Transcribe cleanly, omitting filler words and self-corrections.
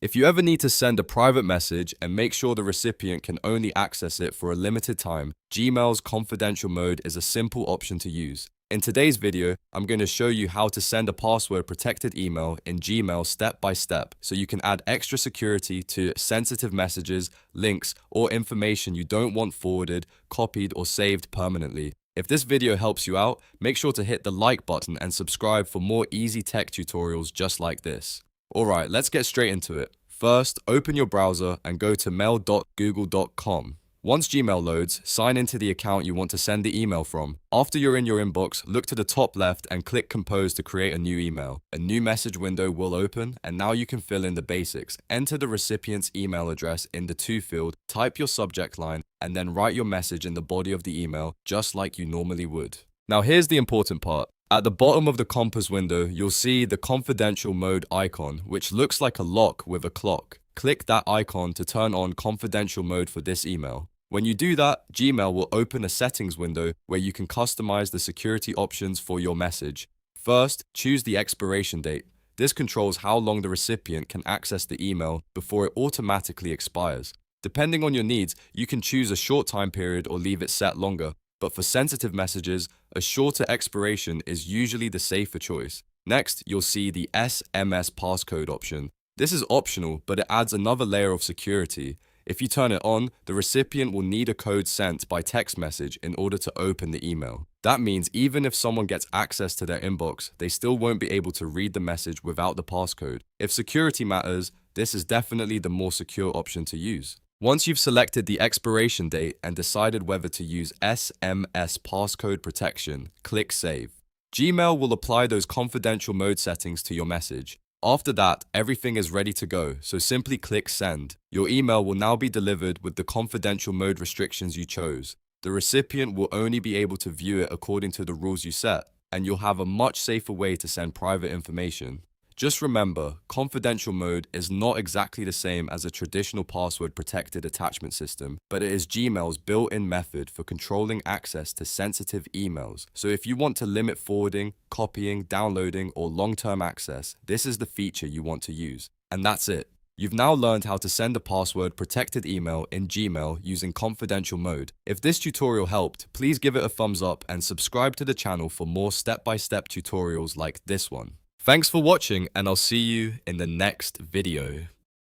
If you ever need to send a private message and make sure the recipient can only access it for a limited time, Gmail's confidential mode is a simple option to use. In today's video, I'm going to show you how to send a password-protected email in Gmail step by step so you can add extra security to sensitive messages, links, or information you don't want forwarded, copied, or saved permanently. If this video helps you out, make sure to hit the like button and subscribe for more easy tech tutorials just like this. Alright, let's get straight into it. First, open your browser and go to mail.google.com. Once Gmail loads, sign into the account you want to send the email from. After you're in your inbox, look to the top left and click Compose to create a new email. A new message window will open, and now you can fill in the basics. Enter the recipient's email address in the To field, type your subject line, and then write your message in the body of the email, just like you normally would. Now here's the important part. At the bottom of the compass window, you'll see the confidential mode icon, which looks like a lock with a clock. Click that icon to turn on confidential mode for this email. When you do that, Gmail will open a settings window where you can customize the security options for your message. First, choose the expiration date. This controls how long the recipient can access the email before it automatically expires. Depending on your needs, you can choose a short time period or leave it set longer. But for sensitive messages, a shorter expiration is usually the safer choice. Next, you'll see the SMS Passcode option. This is optional, but it adds another layer of security. If you turn it on, the recipient will need a code sent by text message in order to open the email. That means even if someone gets access to their inbox, they still won't be able to read the message without the passcode. If security matters, this is definitely the more secure option to use. Once you've selected the expiration date and decided whether to use SMS passcode protection, click Save. Gmail will apply those confidential mode settings to your message. After that, everything is ready to go, so simply click Send. Your email will now be delivered with the confidential mode restrictions you chose. The recipient will only be able to view it according to the rules you set, and you'll have a much safer way to send private information. Just remember, confidential mode is not exactly the same as a traditional password-protected attachment system, but it is Gmail's built-in method for controlling access to sensitive emails. So if you want to limit forwarding, copying, downloading, or long-term access, this is the feature you want to use. And that's it. You've now learned how to send a password-protected email in Gmail using confidential mode. If this tutorial helped, please give it a thumbs up and subscribe to the channel for more step-by-step tutorials like this one. Thanks for watching, and I'll see you in the next video.